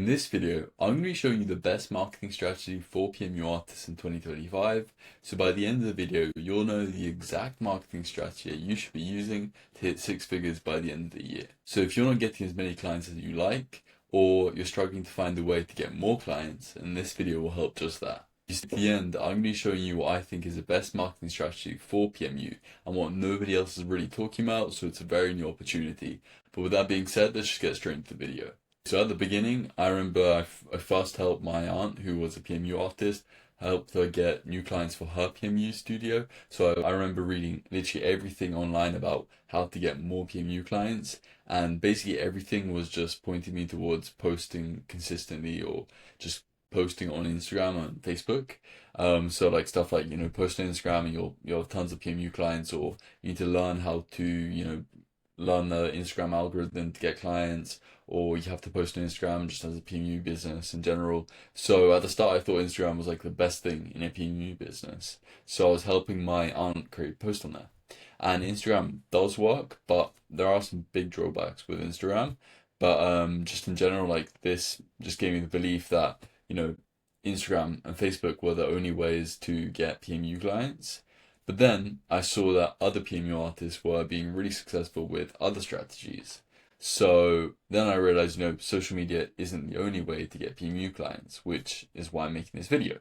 In this video, I'm going to be showing you the best marketing strategy for PMU artists in 2025. So by the end of the video, you'll know the exact marketing strategy you should be using to hit six figures by the end of the year. So if you're not getting as many clients as you like, or you're struggling to find a way to get more clients, then this video will help just that. At the end, I'm going to be showing you what I think is the best marketing strategy for PMU and what nobody else is really talking about, so it's a very new opportunity. But with that being said, let's just get straight into the video. So at the beginning, I remember I first helped my aunt, who was a PMU artist, helped her get new clients for her PMU studio. So I remember reading literally everything online about how to get more PMU clients, and basically everything was just pointing me towards posting consistently or just posting on Instagram and Facebook. So like stuff like, post on Instagram and you'll have tons of PMU clients, or you need to learn how to, learn the Instagram algorithm to get clients, or you have to post on Instagram just as a PMU business in general. So at the start, I thought Instagram was like the best thing in a PMU business. So I was helping my aunt create posts on there. And Instagram does work, but there are some big drawbacks with Instagram. But just in general, like this just gave me the belief that, Instagram and Facebook were the only ways to get PMU clients. But then I saw that other PMU artists were being really successful with other strategies. So then I realized, social media isn't the only way to get PMU clients, which is why I'm making this video.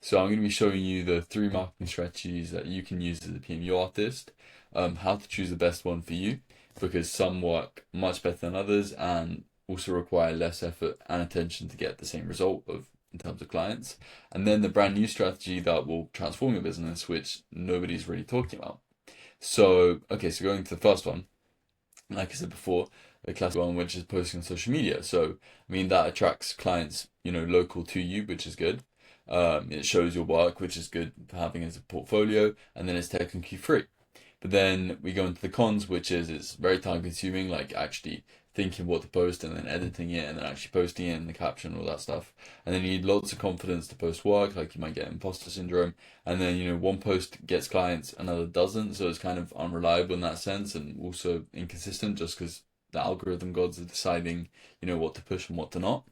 So I'm going to be showing you the 3 marketing strategies that you can use as a PMU artist, how to choose the best one for you, because some work much better than others and also require less effort and attention to get the same result in terms of clients. And then the brand new strategy that will transform your business, which nobody's really talking about. So, okay, so going to the first one, like I said before, the classic one, which is posting on social media. So, that attracts clients, local to you, which is good. It shows your work, which is good for having as a portfolio, and then it's technically free. But then we go into the cons, which is it's very time consuming, like actually thinking what to post and then editing it and then actually posting it in the caption, all that stuff. And then you need lots of confidence to post work, like you might get imposter syndrome. And then, one post gets clients, another doesn't. So it's kind of unreliable in that sense, and also inconsistent just because the algorithm gods are deciding, what to push and what to not.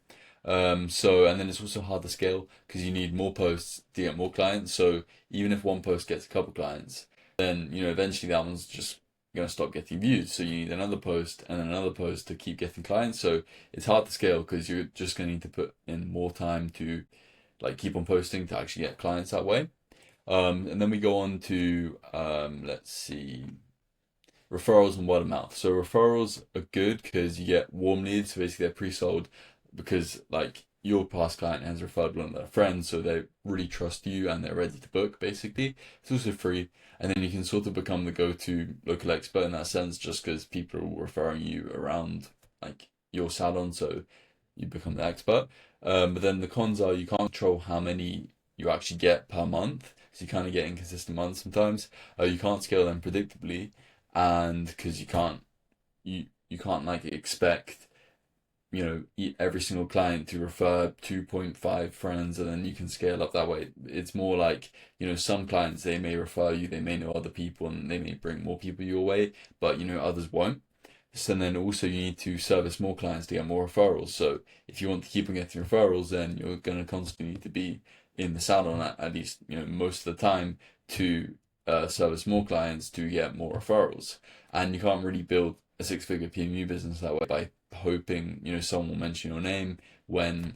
And then it's also hard to scale because you need more posts to get more clients. So even if one post gets a couple clients, then, eventually that one's just going to stop getting views. So you need another post and another post to keep getting clients. So it's hard to scale because you're just going to need to put in more time to keep on posting to actually get clients that way. And then we go on to, let's see, referrals and word of mouth. So referrals are good because you get warm leads. So basically they're pre-sold because your past client has referred one of their friends, so they really trust you and they're ready to book, basically. It's also free, and then you can sort of become the go-to local expert in that sense, just because people are referring you around your salon, so you become the expert. But then the cons are you can't control how many you actually get per month, so you kind of get inconsistent months sometimes. You can't scale them predictably, and because you can't expect every single client to refer 2.5 friends and then you can scale up that way. It's more like, some clients, they may refer you, they may know other people and they may bring more people your way, but others won't. So then also you need to service more clients to get more referrals. So if you want to keep on getting referrals, then you're going to constantly need to be in the salon at least, most of the time to service more clients to get more referrals. And you can't really build a 6-figure PMU business that way by hoping someone will mention your name when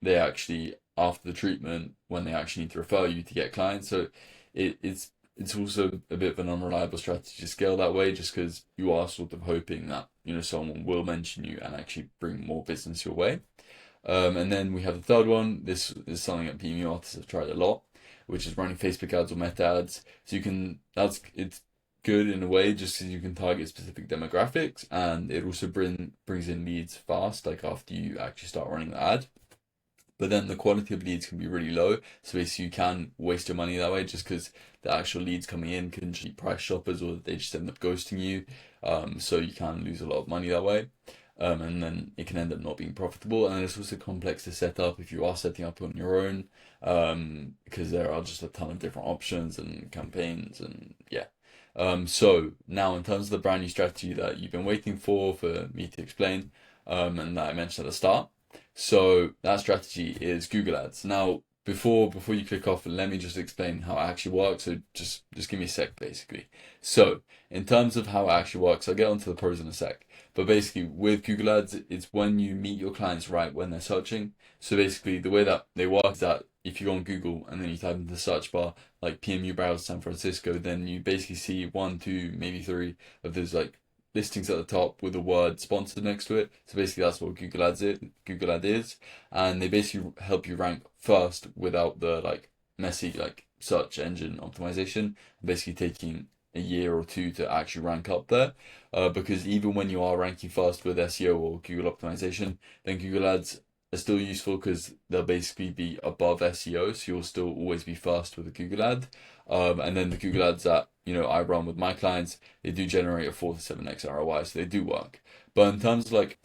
they actually, after the treatment, when they actually need to refer you to get clients. So it's also a bit of an unreliable strategy to scale that way, just because you are sort of hoping that someone will mention you and actually bring more business your way. And then we have the third one. This is something that PMU artists have tried a lot, which is running Facebook ads or meta ads. So it's good in a way just because you can target specific demographics, and it also brings in leads fast, after you actually start running the ad. But then the quality of leads can be really low, so basically you can waste your money that way just because the actual leads coming in can just be price shoppers, or they just end up ghosting you. So you can lose a lot of money that way. And then it can end up not being profitable, and it's also complex to set up if you are setting up on your own, because there are just a ton of different options and campaigns, and yeah. So now in terms of the brand new strategy that you've been waiting for me to explain, and that I mentioned at the start. So that strategy is Google Ads. Now, before you click off, let me just explain how it actually works. So just give me a sec, basically. So in terms of how it actually works, I'll get onto the pros in a sec. But basically, with Google Ads, it's when you meet your clients right when they're searching. So basically, the way that they work is that if you go on Google and then you type into the search bar like PMU browse San Francisco, then you basically see one, two, maybe three of those like listings at the top with the word sponsored next to it. So basically that's what Google Ad is. And they basically help you rank first without the like messy like search engine optimization, basically taking a year or two to actually rank up there. Because even when you are ranking first with SEO or Google optimization, then Google Ads are still useful because they'll basically be above SEO, so you'll still always be first with a Google ad. And then the Google ads that I run with my clients, they do generate a 4 to 7x ROI, so they do work. But in terms of like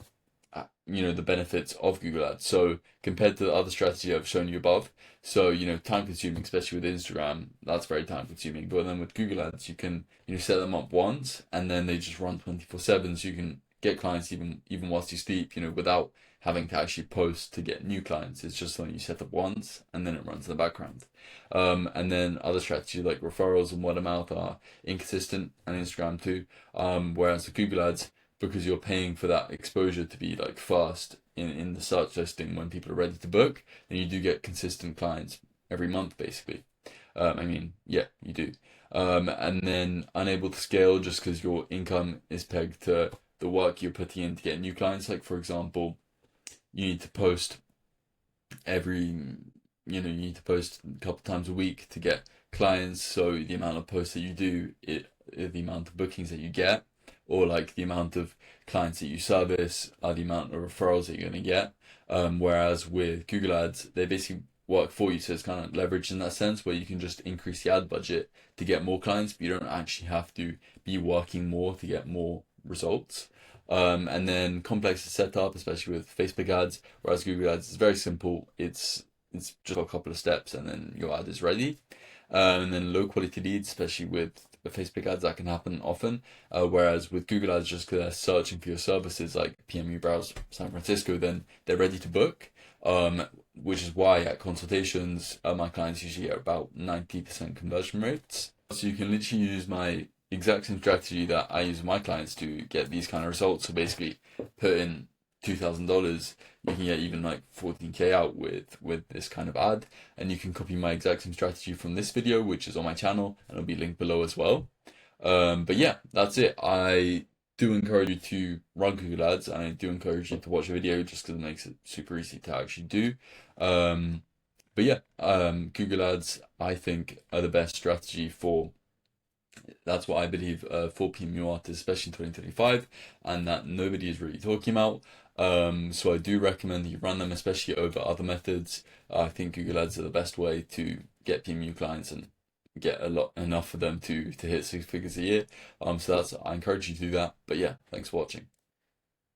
the benefits of Google Ads. So compared to the other strategy I've shown you above, so time consuming, especially with Instagram, that's very time consuming. But then with Google Ads, you can set them up once and then they just run 24/7, so you can get clients even whilst you sleep, without having to actually post to get new clients. It's just something you set up once and then it runs in the background. And then other strategies like referrals and word of mouth are inconsistent, and Instagram too. Whereas with Google Ads, because you're paying for that exposure to be like fast in the search listing when people are ready to book, then you do get consistent clients every month basically. Yeah, you do. And then unable to scale just because your income is pegged to the work you're putting in to get new clients. Like for example, you need to post you need to post a couple times a week to get clients. So the amount of posts that you do, the amount of bookings that you get, or like the amount of clients that you service are the amount of referrals that you're going to get. Whereas with Google Ads, they basically work for you. So it's kind of leveraged in that sense where you can just increase the ad budget to get more clients, but you don't actually have to be working more to get more results. And then complex to set up, especially with Facebook ads, whereas Google Ads is very simple. It's just a couple of steps and then your ad is ready. And then low quality leads, especially with the Facebook ads, that can happen often. Whereas with Google Ads, just because they're searching for your services like PMU browse San Francisco, then they're ready to book. Which is why at consultations, my clients usually get about 90% conversion rates. So you can literally use my exact same strategy that I use with my clients to get these kind of results. So basically, put in $2,000, you can get even like 14k out with this kind of ad, and you can copy my exact same strategy from this video, which is on my channel, and it'll be linked below as well. But yeah, that's it. I do encourage you to run Google Ads, and I do encourage you to watch a video just because it makes it super easy to actually do. But yeah, Google Ads I think are the best strategy that's what I believe for PMU artists, especially in 2025, and that nobody is really talking about. So I do recommend that you run them, especially over other methods. I think Google Ads are the best way to get PMU clients and get enough of them to hit 6 figures a year. So I encourage you to do that. But yeah, thanks for watching.